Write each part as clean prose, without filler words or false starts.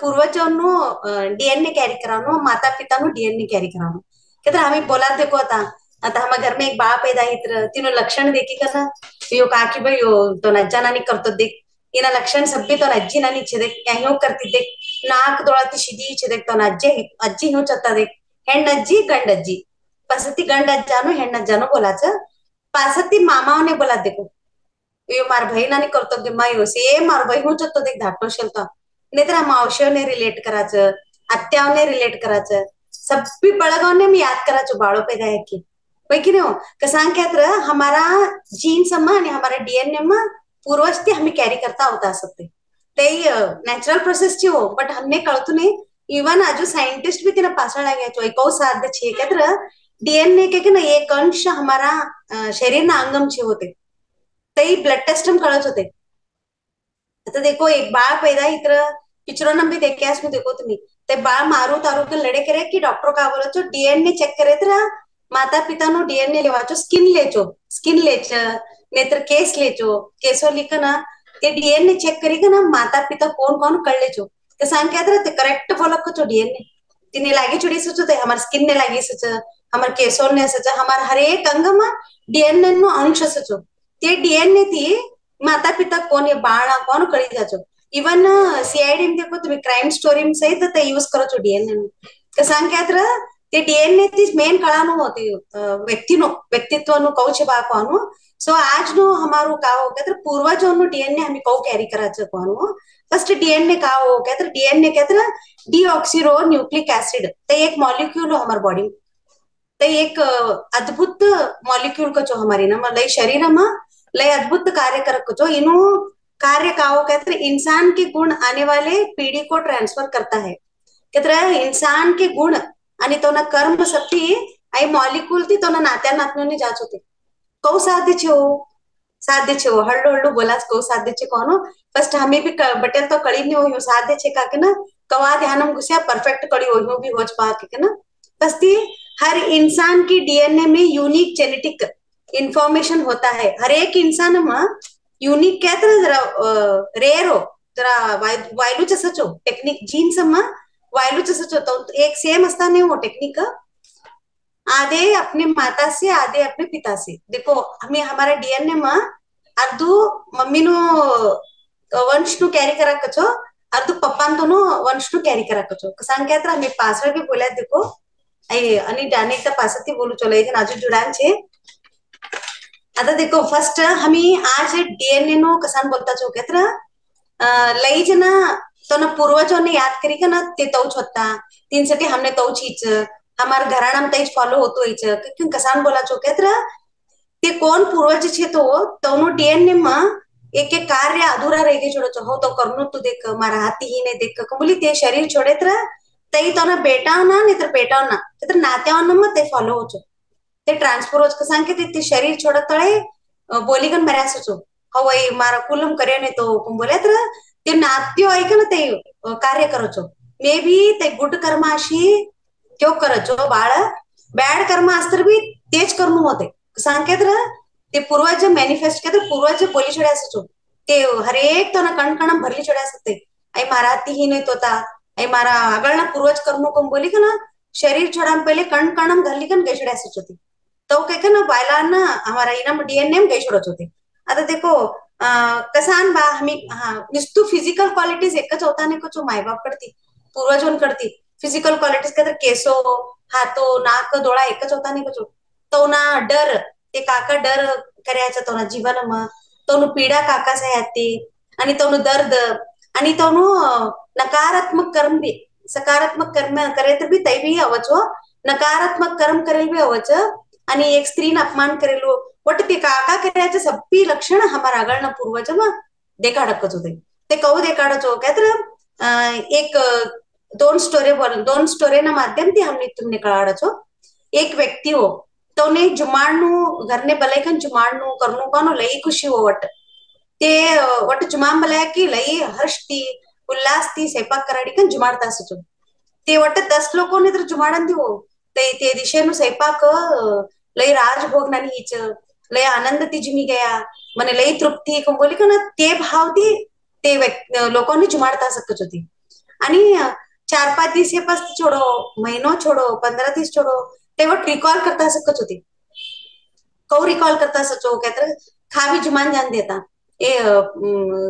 પૂર્વજોનું DNA कैरी करानो, माता पिता नु डीएनए कैरी करानो. कहते हमें बोला देखो आता हमारे घर में एक बाप पैदा इतर तीनों लक्षण देखी करना यो काकी भाई यो तो नज्जा नानी करतो देख इना लक्षण सभ्य तो नज्जी नानी छेदे कहीं करती देख नाक दोळाती शिदी छेदे तो नज्जे अज्जी हो चत्ता देख ಹೆಣ್ಣಜ್ಜಿ ಗಂಡಜ್ಜಿ ಪಸತಿ ಗಂಡಜ್ಜಾನು ಹೆಣ್ಣಜ್ಜಾನು बोलाच पासती मामाने बोला देखो यो मार बहिणाने करतो दे मायो सेम मार बहिणूच तो देख धाटो शेलतो नाहीतर मावशीने रिलेट करायचं आत्याने रिलेट करायचं सभी बळगावने मी याद करायचो बाळो पैदा है की वही की नहीं हो कसांग क्या हमारा जीन समा आणि हमारा डीएनए में पूर्वज ते हमें कैरी करता होता सकते ते नॅचरल प्रोसेस ची हो बट हमने कळतो नाही इवन आजू साइंटिस्ट भी तेना पासळ लाग्याचो एकौ साध्य छे केत्र डीएनए के ना एक अंश हमारा शरीर ना अंगम छे होते ते ब्लड टेस्ट में कळत होते आता देखो एक बाळ पैदा इतर पिक्चरों में भी देखे में देखो तुम्ही ते बाळ मारू तारू के लड़े करे कि डॉक्टर का बोलो छो डीएनए चेक करे तर माता पिता नो डीएनए लेवाचो स्किन लेच नेत्र केस लेचो केसो लिखना ते डीएनए चेक करी ना माता पिता कौन कौन कळले छो ते सांग क्या ते करेक्ट फॉलो करो डीएनए तिने लागी छुड़ी सच ते हमार स्किन ने लागी सच हमार केसों ने सच हमार हर एक अंग में डीएनए नो अंश सचो ते डीएनए ती माता पिता कोण ये बाळ कोण कळी जाचो इवन सीआयडी में देखो तुम्ही क्राइम स्टोरी में सहित ते यूज करो छो डीएनए के सांग क्या ते डीएनए ती मेन कळानो होती व्यक्तित्व नु कहू छे बा कोनु सो आज नो हमारो का हो कहते पूर्वजों नु डीएनए हमें कहू कैरी कराच कोनु फर्स्ट डीएनए का हो कहते डीएनए कहते डीऑक्सिरो न्यूक्लिक एसिड ते एक मॉलिक्यूल हो हमारे बॉडी ते एक अद्भुत मॉलिक्यूल को जो हमारी ना लय शरीर में लय अद्भुत कार्य करक जो इनो कार्य का हो कहते इंसान के गुण आने वाले पीढ़ी को ट्रांसफर करता है कहते इंसान के गुण आणि तो ना कर्म शक्ती आई मॉलिक्यूल ती तो ना नात्या नातनी जाच होते कौ साध्य छे हल्लू हल्लू बोलाच कौ साध्य छे कोनो फर्स्ट हमें भी बटेल तो कड़ी नहीं हो साध्य छे का के ना कवा ध्यानम घुसिया परफेक्ट कड़ी हो भी होच पा के ना फर्स्ट हर इंसान की डीएनए में यूनिक जेनेटिक इंफॉर्मेशन होता है हर एक इंसान में यूनिक क्या तरह जरा रेयर हो जरा वायलू सचो टेक्निक जीन्स में वायलू सचो तो एक सेम असता नहीं वो टेक्निक आधे अपने माता से आधे अपने पिता से देखो हमें हमारा डीएनए में अर्धु मम्मी नो वंश नु कैरी करा कचो अर्धु पप्पा नो वंश नु कैरी करा कचो सांग क्या हमें पासवर्ड भी बोला देखो आई आणि डाने एक पासती बोलू चलो एक आजू जुड़ान छे आता देखो फर्स्ट हमें आज डीएनए नो कसान बोलता छो केत्र लई जना तो ना पूर्वजों ने याद करी का ना ते तौच होता तीन सटी हमने तौच हीच हमारे घराना में तेज फॉलो होतो हीच क्यों कसान बोला छो केत्र ते कौन पूर्वज छे तो तोनो डीएनए में एक एक कार्य अधूरा रह गए छोड़ो हो तो करनो तू देख मारा हाथी ही ने देख बोली ते शरीर छोड़े तर तई तो ना बेटा ना नहीं तर बेटा ना ते नात्या में ते फॉलो हो ते ट्रांसफर हो कसान के ते शरीर छोड़ तळे बोलीगन मर्या सचो हो वही मारा कुलम करे ने तो बोले तर ते नात्यो ऐक ना ते कार्य करो छो मे बी ते गुड कर्माशी क्यों करो छो बाळ बैड कर्म अस्तर भी तेज कर्म होते सांकेत ते पूर्वज मैनिफेस्ट के पूर्वज बोली छोड़ा सचो ते हर एक तो ना कण कण भरली छोड़ा सकते आई मारा ही नहीं तोता आई मारा आगळना पूर्वज कर्म को बोली का ना शरीर छोड़ा पहले कण कणम घरली कन गई छोड़ा सचोती तो कह ना बायला ना हमारा इनाम डीएनए में गई छोड़त होते आता देखो कसान बा हमी हाँ निस्तु फिजिकल क्वालिटीज एकच होता ने कुछ माय बाप करती पूर्वजों करती फिजिकल क्वालिटीज के केसो हाथो नाक डोळा एकच होता ने कुछ तो ना डर ते काका डर करायचा तो ना जीवन में तो पीड़ा काका से आती आणि तो दर्द आणि तो नकारात्मक कर्म भी सकारात्मक कर्म करे तर भी तई भी अवचो नकारात्मक कर्म करेल भी अवच आणि एक स्त्रीने अपमान करेलो वट ते काका करायचे सभी लक्षण हमारा आगळना पूर्वज में देखाडकच होते ते कहू देखाडचो काय तर एक दोन स्टोरी ना माध्यम थी हमने तुमने कळाडचो एक व्यक्ति हो तो ने जुमाड़नु घर ने बलायकन जुमाड़नु करनु कानो लई खुशी हो वट जुमाम बलाय की लई हर्ष थी उल्लास थी स्वयंपाक कराडी कन जुमाड़ता सचो ते वट 10 लोगों ने तर जुमाड़न थी हो ते दिशेनु स्वयंपाक लई राजभोग नानी हीच लई आनंद ती जिमी गया मने लई तृप्ति को बोली का ना ते भाव थी ते लोगों ने जुमाड़ता सकत होती आणि 4-5 दिवस हे पास छोडो, महीनो छोडो, 15 दिवस छोडो, ते वो रिकॉल करता सकत होती. कौ रिकॉल करता सचो कहते खावी जुमान जान देता ए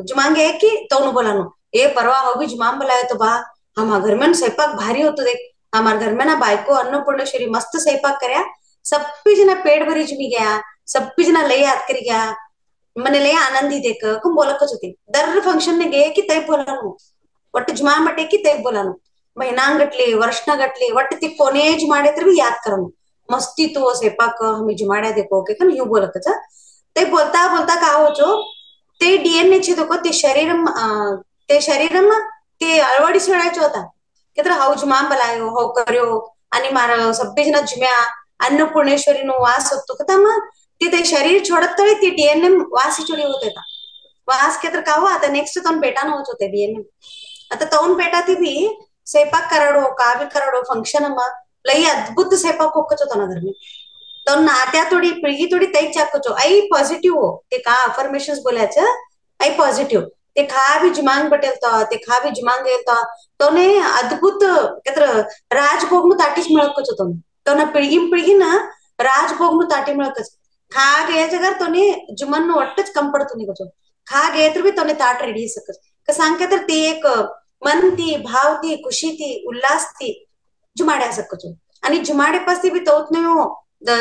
जुमान गए कि तो बोलानो ए परवा हो भी जुमान बुलाए तो बा हमार घर में स्वयंपाक भारी होतो देख हमार घर में ना बायको अन्नपूर्णेश्वरी मस्त स्वयंपाक कर्या सब जना पेट भरी जुमी गया सब जना लय याद करी गया મને લઈ આનંદી દેખ કું બોલક જ હતી દર ફંક્શન ને ગયે કે તઈ બોલાનું ಒಟ್ಟು ಜುಮಾ ಮಟ್ಟಕ್ಕೆ ತೆಗ್ ಬೋಲಾನು ಮಹಿನಾಂಗಟ್ಲಿ ವರ್ಷನಗಟ್ಲಿ ಒಟ್ಟು ತಿ ಕೊನೆ जुमाडे भी याद करनु मस्ती तो स्वयंपाक हमें जुमाड्या देखो के कन ह्यू बोलकच ते बोलता बोलता का होचो ते डीएनए छे देखो ते शरीरम ते अळवडिसोडायचो होता के तर हाऊ जुमाम बलायो हाऊ कर्यो आणि मारा सब्बे जण जुम्या अन्नपूर्णेश्वरी नो वास होतो का मग ते शरीर छोडत तळी ते डीएनए वास चुडी होते वास के तर का हो आता नेक्स्ट तोन बेटा न होत होते डीएनए आता तौन बेटा ती भी स्वयंपाक कराडो का भी कराडो फंक्शन मा लई अद्भुत स्वयंपाक होकच होता ना घर में तो नात्या थोडी पिळगी थोडी तई चाकचो आई पॉझिटिव्ह हो ते का अफर्मेशन्स बोलायचं आई पॉझिटिव्ह ते खा भी जुमांग बटेलता ते खा भी जुमांग गेलता तो ने अद्भुत केत्र राजभोग नु ताटीच मिळकच होतो तो ना पिळगी ना राजभोग नु ताटी मिळकच खा गया जगर तो ने जुमन नु ಒಟ್ಟच कम पडतो निगचो खा गए तर भी तो ने ताट रेडी सकच का सांग के तर ते एक मन ती भाव ती खुशी ती उल्लास ती जुमाड्या सकचो आणि जुमाडे पास बी तोत नाही हो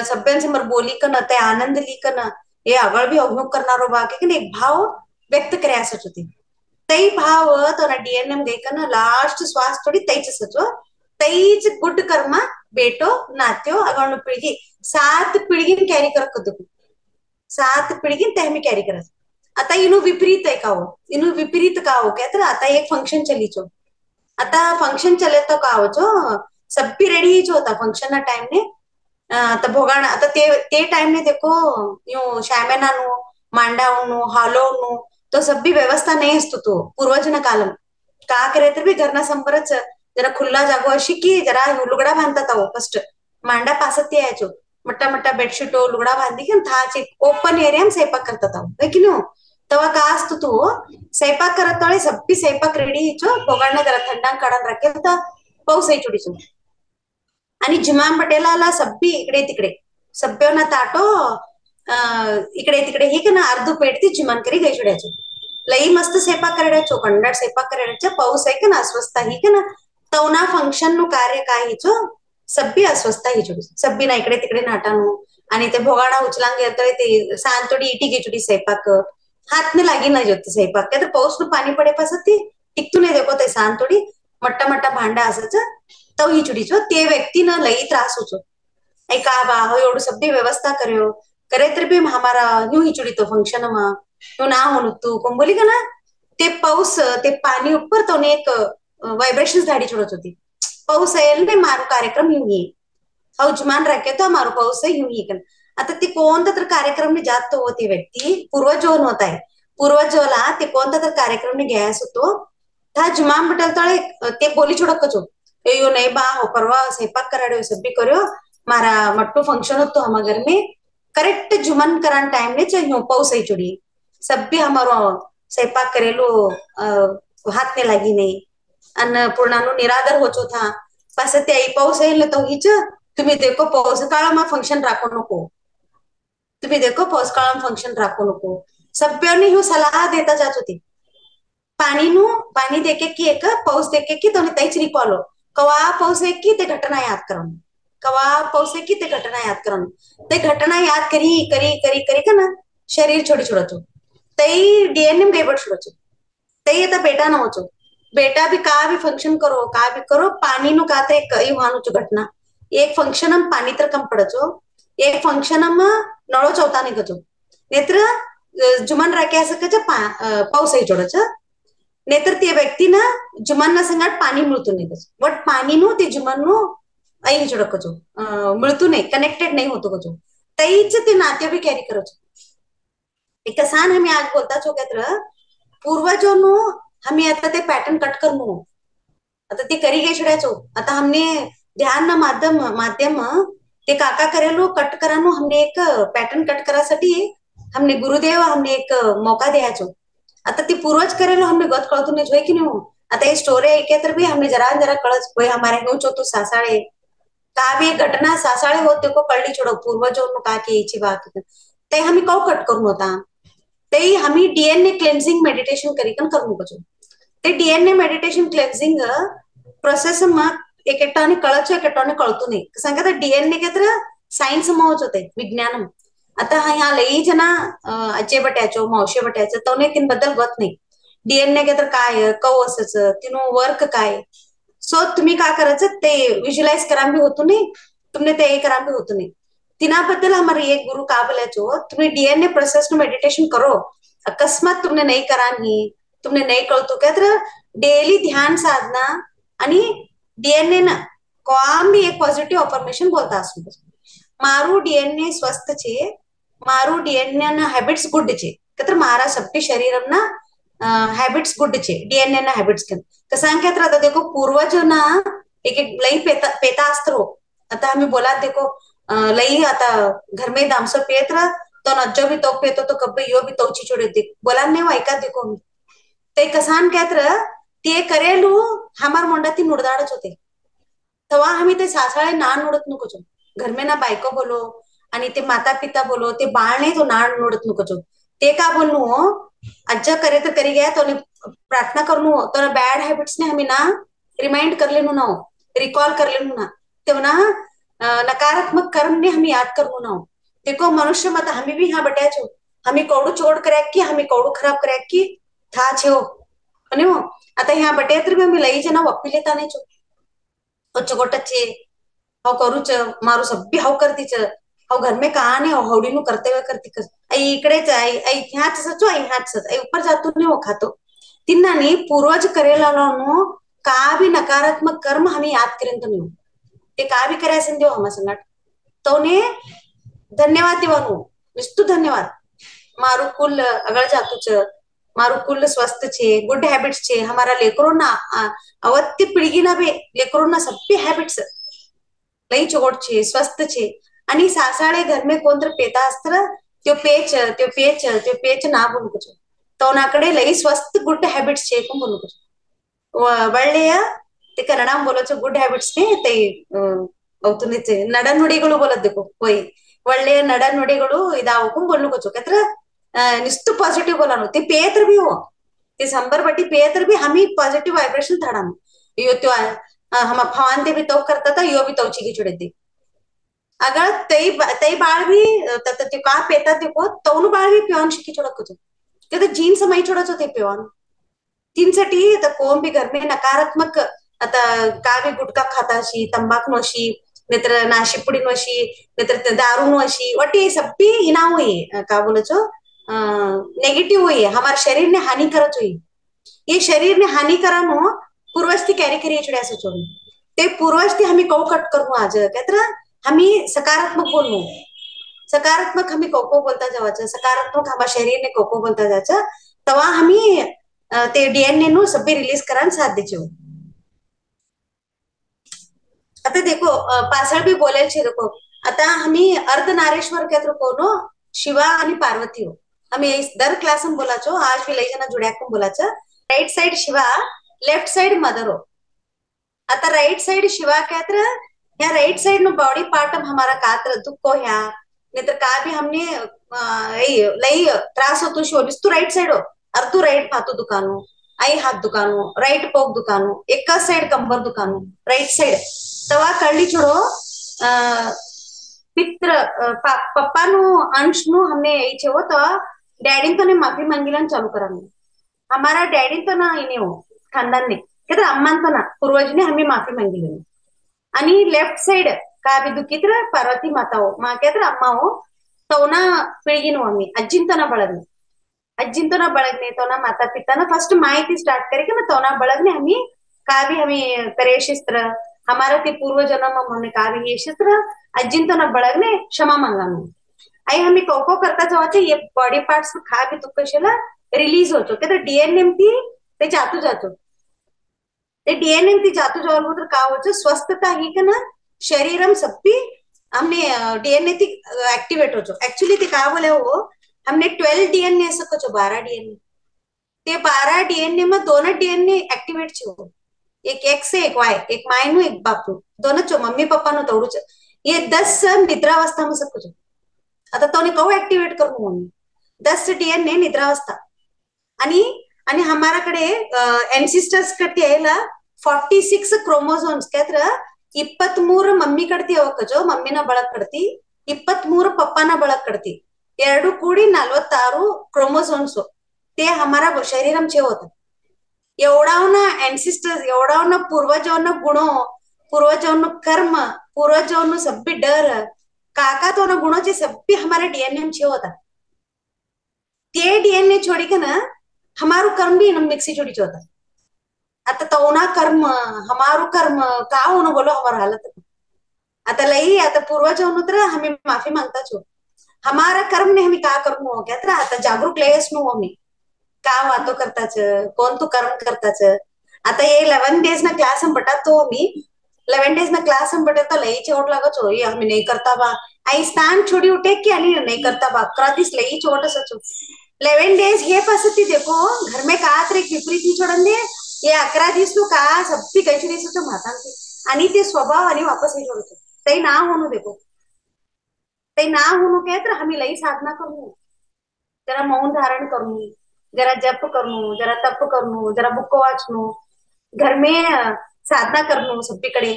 सभ्यांसमोर बोली कन ते आनंद ली कन हे आगळ बी अवयोग करणारो बाकी की एक भाव व्यक्त करे असच होती तई भाव तो ना डीएनएम गई कन लास्ट श्वास थोडी तईच सचो तईच गुड कर्मा बेटो नात्यो अगण पिळगी 7 पिळगी कॅरी करत 7 पिळगी तेहमी कॅरी करत आता इनु विपरीत आहे का हो इनु विपरीत का हो क्या तर आता एक फंक्शन चली छो आता फंक्शन चले तो का हो छो सब्बी रेडी ही छो होता फंक्शन ना टाइम ने आता भोगाण आता ते टाइम ने देखो यू शामेना नु मांडावनु हालोनु तो सब्बी व्यवस्था नहीं असतो तो पूर्वजन कालम का करे तर भी घरना संबरच जरा खुल्ला जागो अशी की जरा लुगडा बांधतात हो फर्स्ट मांडा पासत यायचो मट्टा मट्टा बेडशीटो लुगडा बांधी की थाच ओपन एरिया स्वयंपाक करतात है की नो तवा का असतो तू स्वयंपाक करत तळे सब्बी स्वयंपाक रेडी हिचो भोगाणना जरा थंडान काढून राखेल तर पाऊस आहे चुडीचो आणि जुमाम पटेलाला सब्बी इकडे तिकडे सभ्योना ताटो इकडे तिकडे ही ना अर्धू पेटती जुमान करी गई चुड्याचो लई मस्त स्वयंपाक करायचो कंडाट स्वयंपाक करायचा पाऊस आहे का ना अस्वस्थ ही का ना तवना फंक्शन नु कार्य काय हिचो सब्बी अस्वस्थ ही चुडी सब्बी ना इकडे तिकडे नाटानो आणि ते भोगाणा उचलांग येतोय ते सांतोडी इटी घेचुडी स्वयंपाक हाथ ने लागी ना जोते स्वयंपाक क्या तर पाऊस नु पाणी पडे पासती टिकतू नाही देखो ते सांतोडी मट्टा मट्टा भांडा असच तो ही चुडीचो ते व्यक्ती न लई त्रास होचो ऐ का बा हो एवढं सब्बी व्यवस्था कर्यो करे तर भी हमारा यूं ही चुड़ी तो फंक्शन मा यूं ना होनु तू कोण बोली का ना ते पाऊस ते पाणी ऊपर तो ने एक वाइब्रेशंस झाडी छोड़त होती पाऊस येईल ने मारो कार्यक्रम यूं ही हाउ जुमान राखे तो मारो पाऊस है यूं ही कन आता ते कोणता तर कार्यक्रम ने जात तो होती व्यक्ती पूर्वजोन होता है पूर्वजोला ते कोणता तर कार्यक्रम ने गयास होतो था जुमान बटल तळे ते बोली छोड़कचो यो नहीं बा हो परवा स्वयंपाक कराड्यो सब्बी कर्यो मारा मट्टू फंक्शन होतो हम घर में करेक्ट जुमन करान टाइम ने चाहिए पाऊस आई चुड़ी सब्बी हमारो स्वयंपाक करेलो हाथ ने लागी नहीं अन्नपूर्णानु निरादर होचो था पास ते आई पाऊस येईल तो हिच तुम्ही देखो पाऊस काळामा फंक्शन राखो नको तुम्ही देखो पाऊस काळामा फंक्शन राखो नको सभ्योने ह्यो सलाह देता जात होती पाणी देके की एक पाऊस देके की तो तईच रिकॉलो कवा पाऊस है की ते घटना याद करन कवा पाऊस है की ते घटना याद करन ते घटना याद करी करी करी करी का ना शरीर छोड़ी छोड़चो तई डीएनए गड़बड़ छोड़चो तई आता बेटा न होचो बेटा भी का भी फंक्शन करो पानी नु का ते कई वानु चो घटना एक फंक्शन हम पानी तर कम पड़चो एक फंक्शन हम नळो चौथा निकचो नेत्र जुमन राखे असं कच पाऊस ही छोड़च नेतर ते व्यक्ती ना जुमन ना संगाट पाणी मिळतो निकच बट पाणी नु ते जुमन नु आई छोड़कचो मिळतो नाही कनेक्टेड नहीं होतो कचो तईच ते नाते भी कैरी करचो एक कसान हमें आज बोलता छो केत्र पूर्वजों हमें आता ते पैटर्न कट करनो आता ते करी गई छड्याचो आता हमने ध्यान ना माध्यम ते काका करेलो कट करानो हमने एक पैटर्न कट करासाठी हमने गुरुदेव हमने एक मौका द्यायचो आता ती पूर्वज करेलो हमने गत कळतो नाही होय की नाही आता हे स्टोरी ऐके तर बी हमने जरा जरा कळच होय हमारे ह्योच होतो सासाळे का बी एक घटना सासाळे होत देखो कळली छोडो पूर्वजों का की याची बात ते हमी कौ कट करून होता ते हमी डीएनए क्लेन्झिंग मेडिटेशन करीकन करू नको ते डीएनए मेडिटेशन क्लेन्झिंग प्रोसेस मग एकेटाने कळच एकेटाने कळतो नाही सांगा तर डीएनए के तर सायन्स महच होते विज्ञान आता ह्या लई जना अज्जे बट्याचो मावशे बट्याचो तो तीन बद्दल गत नाही डीएनए के तर काय कव असायचं तिनं वर्क काय सो तुम्ही काय करायचं ते विज्युअलाइज करा भी होतो नाही तुमने ते करा भी होतो नहीं तिनाबद्दल हमारे एक गुरु का बोलायचो तुम्ही डीएनए प्रोसेस નું मेडिटेशन करो अकस्मात तुमने नहीं करा नहीं तुमने नहीं कळतो क्या तर डेली ध्यान साधना आणि डीएनए ना કોઆમ બી એક પોઝિટિવ અફર્મેશન બોલતા હશું મારું ડીએનએ સ્વસ્થ છે મારું ડીએનએ ના હેબિટ્સ ગુડ છે કે મારા સભ્ય શરીરના हॅबिट्स गुड छे डीएनए ना हॅबिट्स के कसं काय तर आता देखो पूर्वजना एक एक लई पेता अस्त्रो आता आम्ही बोला देखो लई आता घर में दामसो पेत्र तो नज्जो भी तो पेतो तो कब्बे यो भी तोची छोड़े दे बोला नहीं ऐका देखो मी ते कसान काय तर ते करेलू हमार मोंडा ती नुडदाडच होते तेव्हा आम्ही ते सासळे नाण नोडत नको घर में ना बायको बोलो आणि ते माता पिता बोलो ते बाळ नाही तो नाण नोडत नको ते का बोलू अज्जा करे तर करी गया तो प्रार्थना करनु तो बैड हैबिट्स ने हमें ना रिमाइंड कर लेनु ना रिकॉल कर लेनु ना तो ना नकारात्मक कर्म ने हमें याद करनु ना देखो मनुष्य मत हमें भी हाँ बटा छो हमें कौड़ू चोड़ करे की हमें कौड़ू खराब करे की था छे हो અને आता ह्या बटेत्र भी हमें लई जना वप्पी लेता नहीं छो गोटचे हाव करूच मारू सभ्य हाव करतीच हाव घर में कहा नहीं हवडी नु करते हुए करती कर आई इकडेच आई आई ह्याच सचो आई ह्याच आई ऊपर जातो नहीं वो खातो तिन्नानी पूर्वज करेलानो का भी नकारात्मक कर्म हमें याद करें तो नहीं ते का भी करे संदेव हम संगट तो ने धन्यवाद देवानु विस्तु धन्यवाद मारू कुल अगळ जातुच मारू कुल स्वस्थ छे गुड हैबिट्स छे हमारा लेकरो ना अवत्य पीढ़ी ना बे लेकरो ना सभ्य हैबिट्स लई चोट छे स्वस्थ छे आणि सासाळे घर में कोण तर पेता अस्त्र त्यो पेच त्यो पेच त्यो पेच ना बोलू तो नाकडे लई स्वस्थ गुड हैबिट्स छे कोण बोलू ಒಳ್ಳೆಯ ते कन्नಡ बोलायचं गुड हॅबिट्स ने ते ಅವತುನಿತೆ ನಡನುಡಿಗಳು बोलत होय ಒಳ್ಳೆಯ ನಡನುಡಿಗಳು ಇದಾವು बोलू ಯಾತ್ರ निस्त पॉझिटिव्ह बोलानो ते पेत्र भी हो ते संबर बटी पेत्र भी हमी पॉझिटिव्ह वायब्रेशन थाडाम यो त्यो हम फवान ते भी तो करता था यो भी तोची की जुड़े दे अगर तई बाळ भी तत ते का पेता ते को तौनु बाळ भी पिवान शिकी छोडक ते जीन समय छोडच होते पिवान तीनसाठी आता कोण बी घर में नकारात्मक आता का बी गुटखा खाताशी तंबाखू नशी नाहीतर नाशी पुडी नशी नाहीतर दारू नशी वटी सब्बी हिना हुई का बोलचो नेगेटिव हुई हमारे शरीर ने हानि करत हुई ये शरीर ने हानि करा नो पूर्वस्ती कैरी करी चुड़िया से चोरी ते पूर्वस्ती हमें कौ कट करू आज कहते हमें सकारात्मक बोलू सकारात्मक हमें कोको बोलता जावाचं सकारात्मक हमारा शरीर ने कोको बोलता जायचं तेव्हा हमी ते डीएनए नु सभी रिलीज करायला साध्य छे आता देखो पासळ भी बोलेल छे देखो आता हमी अर्धनारेश्वर के कोनो शिवा आणि पार्वती हो हमें इस दर क्लास में बोला छो आज भी लई जना जुड्या को बोला छ right side Shiva left side mother हो आता राइट साइड शिवा कहतर या राइट साइड नो बॉडी पार्ट of हमारा कात्र दुख को ह्या नहीं तो का भी हमने लई त्रास होतो शो तू राइट साइड हो अर्धू राइट पातो दुकानो आई हात दुकानो राइट पोक दुकानो एक साइड कंबर दुकानो राइट साइड तवा कळली छोड़ो पित्र पप्पा नु अंश नु हमने यही छे वो तो डैडी तो ने माफी मांगीलन चालू कराने हमारा डैडी तो ना इने हो खानदान ने कहते अम्मा तो ना पूर्वज ने हमें माफी मांगीलन आणि लेफ्ट साइड का भी दुखित्र पार्वती माता हो माँ कहते अम्मा हो तो ना पिळगिन हो आम्ही अज्जिंतो ना ಬಳಗನೆ अज्जिंतो ना ಬಳಗನೆ तो ना माता पिता ना फर्स्ट माहिती स्टार्ट करे कि ना तो ना ಬಳಗನೆ हमी का भी हमें करे शिस्त्र हमारा ते पूर्व जन्म हमने का भी ये शिस्त्र अज्जिंतो ना ಬಳಗನೆ क्षमा मांगानो आई हमें कोको करता जावाचे ये बॉडी पार्ट्स खा भी तो कशाला रिलीज होतो ते डीएनए ती ते जातो ते डीएनए ती जातो जावर तर का होचं स्वस्थता ही का ना शरीरम सप्पी हमने डीएनए ती एक्टिवेट होतो एक्चुअली ते का बोले हो हमने 12 डीएनए सकतो 12 डीएनए ते 12 डीएनए में दोनों डीएनए एक्टिवेट छो, एक एक्स से एक वाय, एक माय નું એક બાપનું, दोनों छो, मम्मी पप्पा નું તોડું છે. ये 10 निद्रावस्थाમાં सकू छो. आता तो कहू ऍक्टिव्हेट करू मम्मी 10 डीएनए निद्रावस्था. आणि आणि हमाराकडे एन्सिस्टर्स ಕಟ್ಟಿ ಎಲ್ಲ 46 ಕ್ರೋಮೋಸೋಮ್ಸ್ ಕೇತ್ರ 23 ಮಮ್ಮಿ ಕಡ್ತಿ ಅವಕ್ಕಜೋ ಮಮ್ಮಿನ ಬಳಕ್ ಕಡ್ತಿ 23 ಪಪ್ಪನ ಬಳಕ್ ಕಡ್ತಿ ಎರಡು ಕೂಡಿ 46 क्रोमोसोम्स ते हमारा शरीरम छे होत. एवढावना एन्सिस्टर्स, एवढावना पूर्वजों गुणों, पूर्वजों कर्म, पूर्वजों सभी डर, काका तो न गुणों चे सभी हमारे डीएनए में छे होता. ते डीएनए छोड़ी के ना हमारू कर्म भी मिक्सी छोड़ी होता. आता तोना कर्म हमारू कर्म का होनो बोलो हमार हालत. आता लई आता पूर्वजों तर हमें माफी मांगता छो. हमारा कर्म ने हमें का कर्म हो गया तर आता जागरूक लेस नु हमें का वातो करता छ, कोण तू कर्म करता छ. आता ये 11 डेज ना क्लास हम बटा तो मी 11 डेज ना क्लास हम बटे तो लई चोट लागो छो. ये हमें नहीं करता बा आई स्थान छोड़ी उठे की आणि नहीं करता बा 11 दिस लई चोट सचो. 11 डेज हे पसती देखो घर में का तर एक विपरीत नहीं छोड़न दे. ये 11 दिवस नु का सब्बी कैसे दिसो छो मातांती आणि ते स्वभाव आणि वापस नहीं छोड़ो. तई ना होनो देखो, तई ना होनो के तर हमें लई साधना करू, जरा मौन धारण करू, जरा जप करू, जरा तप करू, जरा बुक वाचनू, घर में साधना करनू सब्बीकडे.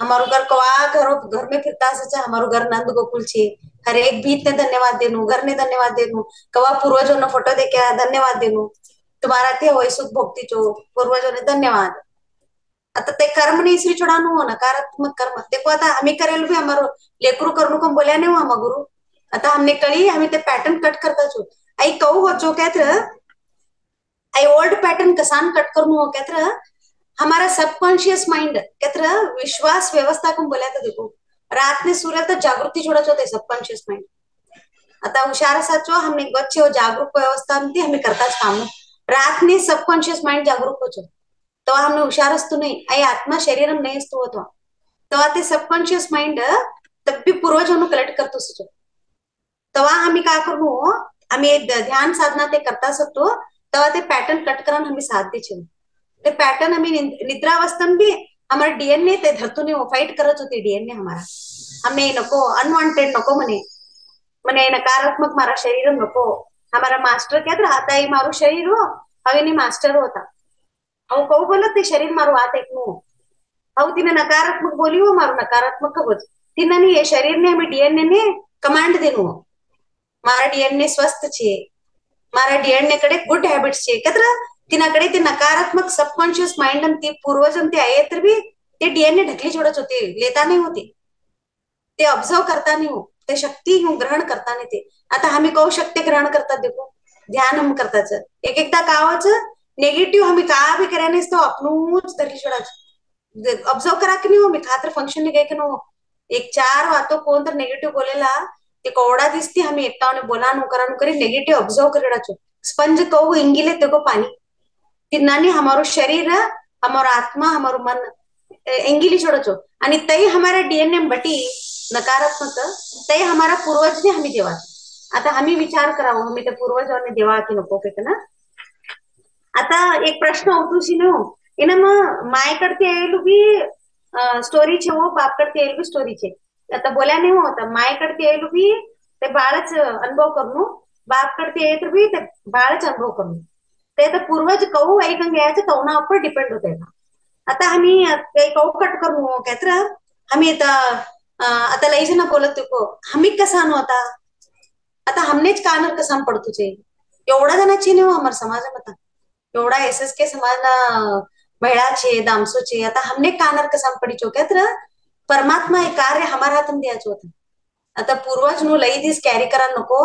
हमारू घर कवा घर में फिरता सचा हमारू घर नंद गोकुल छे. हर एक भीत ने धन्यवाद देनू, घर ने धन्यवाद देनू, कवा पूर्वजों ने फोटो देखे धन्यवाद देनू. तुम्हारा ते होय सुख भोगती चो पूर्वजों ने धन्यवाद. आता ते कर्म ने इसरी छोड़ानू हो नकारात्मक कर्म देखो. आता हमें करेल भी हमारो लेकरू करनू कम बोल्या नहीं हो हम गुरु. आता हमने कली हमें ते पैटर्न कट करता छो. आई कहू हो चो कहत्र आई ओल्ड पैटर्न कसान कट करनू हो कहत्र हमारा सबकॉन्शियस माइंड कहत्र विश्वास व्यवस्था को बोला था देखो. रात ने सूर्य तो जागृति छोड़ा होते सबकॉन्शियस माइंड. आता हुशार साचो हमने गच्छे हो जागरूक व्यवस्था में हमें करता काम. रात ने सबकॉन्शियस माइंड जागरूक हो तो हमने हुशार असतो नहीं. आई आत्मा शरीर में नहीं असतो होतो तेव्हा ते सबकॉन्शियस माइंड तब भी पूर्वजों कलेक्ट करतो सचो. तेव्हा आम्ही काय करू आम्ही ध्यान साधना ते करता सकतो तेव्हा ते पैटर्न कट करा हमें साथ दे छे. ते पैटर्न हमें निद्रावस्था में भी हमारे डीएनए ते धरतू नहीं फाइट करत होती डीएनए हमारा. हमने नको अनवांटेड नको मने मने नकारात्मक मारा शरीर नको. हमारा मास्टर क्या था आता ही मारू शरीर हो હવે ની માસ્ટર હોતા. હું કહું બોલો તે શરીર મારું હાથ એકનું હવે तिने नकारात्मक बोली हो मारू नकारात्मक कबज तिने ये शरीर ने हमें डीएनए ने कमांड देनु मारा डीएनए स्वस्थ छे, मारा डीएनए कडे गुड हैबिट्स छे कतरा तिनाकडे ते नकारात्मक सबकॉन्शियस माइंड आणि ते पूर्वजन ते आहे तर भी ते डीएनए ढकली छोड़त होते लेता नहीं होते. ते ऑब्झर्व करता नहीं हो ते शक्ती ग्रहण करता नहीं ते. आता हमें कहू शक्ती ग्रहण करतात देखो ध्यान हम करताच एक एकदा कावच नेगेटिव्ह हमें का भी करे नहीं तो अपनूच धरली छोड़ाच ऑब्झर्व करा कि नहीं हो. मी खातर फंक्शन नहीं गए कि नो एक 4 वातो कोण तर नेगेटिव्ह बोलेला ते कोवडा दिसती हमें एकटाने बोला नु करा नु करी नेगेटिव्ह ऑब्झर्व करेड़ा छो. स्पंज कहू इंगिले तेको पानी तिन्नानी हमारो शरीर हमारो आत्मा हमारो मन इंगिली छोड़ो छो. आणि तई हमारा डीएनए बटी नकारात्मक तई हमारा पूर्वज ने हमें देवा. आता हमें विचार करावो हमें ते पूर्वजांनी देवा की नको के ना. आता एक प्रश्न होतोशी नो एना माय करते आयलू भी स्टोरी छे वो बाप करते आयलू भी स्टोरी छे. आता बोल्या नहीं होता माय करते आयलू भी ते बाळच अनुभव करनु बाप करते आय तर भी ते बाळच अनुभव करनु ते तर पूर्वज कहू ऐकून घ्यायचं तवना ऊपर डिपेंड होते. आता हमें ते कहू कट करनु कहत्र हमें आता लई जना बोलत को हमें कसा होता. आता हमनेच कानर कसा पडतो छे एवढा जणाची नाही हो हमार समाजामध्ये एवढा एसएसके समाजना महिला छे दामसो छे. आता हमने कानर कसा पड़ी छो कहत्र परमात्मा एक कार्य हमारा हाथ में दिया होता. आता पूर्वज नु लई दिस कैरी करा नको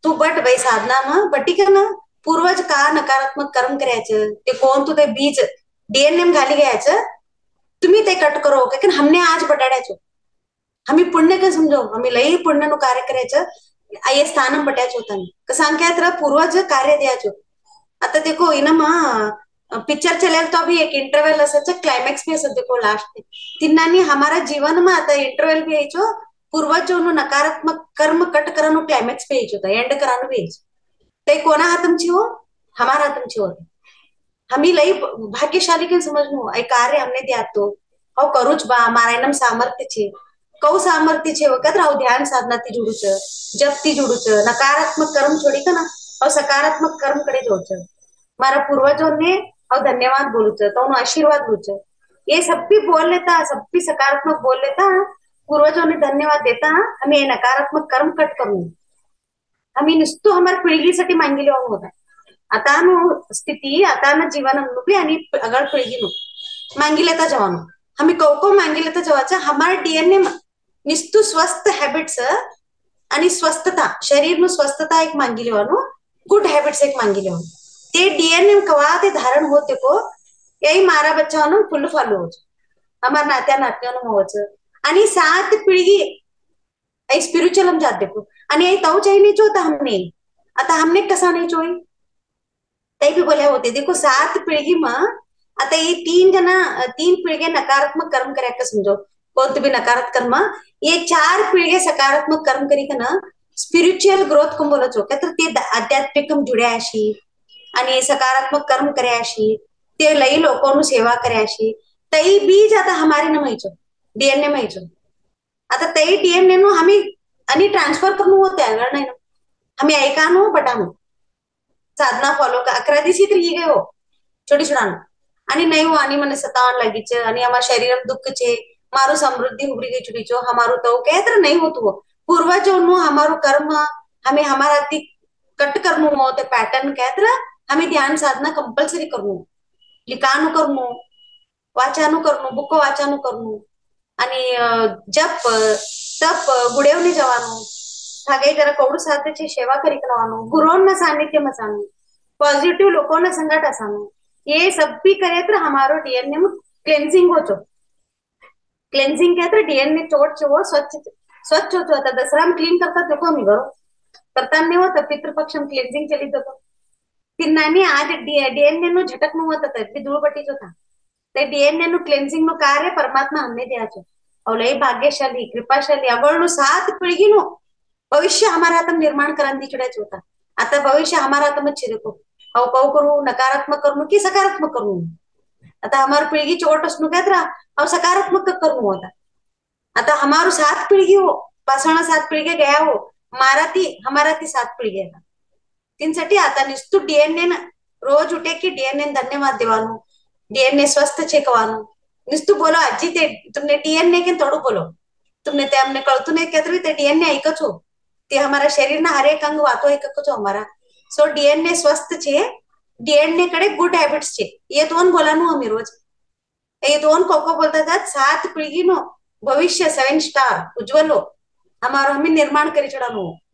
तू बट भाई साधना में बटी कर ना पूर्वज का नकारात्मक कर्म करायचं ते कोण तू ते बीज डीएनए में घाली घ्यायचं तुम्ही ते कट करो लेकिन हमने आज बटाड्याचो हमें पुण्य का समझो हमें लई पुण्य नु कार्य करायचं ये स्थानम बट्याच होता कसा क्या पूर्वज कार्य द्याचो. आता देखो इनमा पिक्चर चलेल तो अभी एक इंटरवल असाच क्लाइमैक्स भी असत देखो लास्ट तिन्नानी हमारा जीवन में आता इंटरवल भी आयचो पूर्वजों नकारात्मक कर्म कट करानो क्लाइमैक्स भी आयचो एंड करानो भी आयचो. ते कोणा हातम छी हो हमारा तुम होते हमी लई भाग्यशाली के समझनु ए कार्य हमने दिया तो और करूच बा हमारा एकदम सामर्थ्य छे कौ सामर्थ्य छे वखत राव ध्यान साधना થી जुड़ू छ जप થી जुड़ू छ नकारात्मक कर्म छोड़ी का ना और सकारात्मक कर्म करे जोड़ छ मारा पूर्वजों ने और धन्यवाद बोलू छ तो आशीर्वाद बोलू छ ये सब भी बोल लेता सब भी सकारात्मक बोल लेता पूर्वजों ने धन्यवाद देता हमें नकारात्मक कर्म कट करू आम्ही नुसतं हमार पिढीसाठी मांगिले होता आता स्थिति आता जीवन बी आणि अगळ पिढीनु मांगी लेता जवानो हमें कौ मांगी लेता जवाचा हमारे डीएनए निस्तु स्वस्थ हैबिट्स आणि स्वस्थता शरीर नु स्वस्थता एक मांगी लेवानो गुड हैबिट्स एक मांगी लेवानो ते डीएनए कवा ते धारण होते को यही मारा बच्चानो फुल फॉलो हो हमार नात्या नात्यानो होच आणि 7 पिढी आई स्पिरिच्युअल हम जात देखो आणि आई ताऊ चाहिए नहीं चोता हमने आता हमने कसा नहीं चोई तई भी बोले होते देखो 7 पिढी में आता ये 3 पिढगे नकारात्मक कर्म करे का समझो कोणते भी नकारात्मक कर्म ये 4 पिढगे सकारात्मक कर्म करी का ना स्पिरिच्युअल ग्रोथ को बोलत हो तर ते आध्यात्मिक जुड्या अशी आणि सकारात्मक कर्म करे अशी ते लई लोकों सेवा करे अशी तई बीज आता हमारे न माहिचो डीएनए माहिचो आता तई डीएनए नु हमें आणि ट्रान्सफर करणं होते अगर नाही हमें ऐकानो बटानो साधना फॉलो का 11 दिवशी तर ही गयो छोटी छोडानो आणि नाही हो आणि મને સતાવણ લાગી છે અને અમારા શરીરમ દુઃખ છે મારું સમૃદ્ધિ ઉભરી ગઈ છોડી જો हमारो तो कहतर नहीं होतो पूर्वजों हमारो कर्म हमें हमारा ती कट करनो हो ते पैटर्न कहतर हमें ध्यान साधना कंपल्सरी करनो लिखानो करनो वाचानो करनो बुक वाचानो करनो आणि जप तप गुडेवने जवानो हागे जरा कौडू साधेची सेवा करी करवानो गुरुओं सानिध्य में जानो पॉजिटिव लोगों ने संगत असानो ये सब भी करे तो हमारो डीएनए में क्लेंजिंग हो क्लेंजिंग कहते डीएनए चोट वो स्वच्छ स्वच्छ होता दसरा में क्लीन करता देखो हम करो करता नहीं होता पितृपक्ष में क्लेंजिंग चली देखो तिन्नानी आज डीएनए नु झटक नु होता ते धूळ पट्टी जो था ते डीएनए नु क्लेंजिंग नु कार्य परमात्मा हमने दिया छो और लई भाग्यशाली कृपाशाली अगळ नु 7 पिढी नु भविष्य हमारा हाथ में निर्माण कराने चुड़ा होता आता भविष्य हमारा हाथ में छे देखो और कौ करू नकारात्मक करू की सकारात्मक करू आता हमार पिढी चोट असनु कहत रहा और सकारात्मक करू होता आता हमारो 7 पिढी हो पासणा 7 पिढी गया हो मारा ती हमारा ती 7 पिढी है तीनसाठी आता निस्तु डीएनए रोज उठे की डीएनए धन्यवाद देवानो डीएनए स्वस्थ छे कवानो निस्तु बोलो आजी ते तुमने डीएनए के तोड़ू बोलो तुमने ते हमने कळतू नहीं कहते ते डीएनए ऐकच हो ते हमारा शरीर ना हर एक अंग वातो ऐकच हो हमारा सो डीएनए स्वस्थ छे डीएनए कडे गुड हैबिट्स छे ये दोन बोलानो आम्ही रोज ये दोन कोको बोलता जात 7 पिढी नो भविष्य 7 स्टार उज्ज्वल हो हमारो हमें निर्माण करी चढ़ानो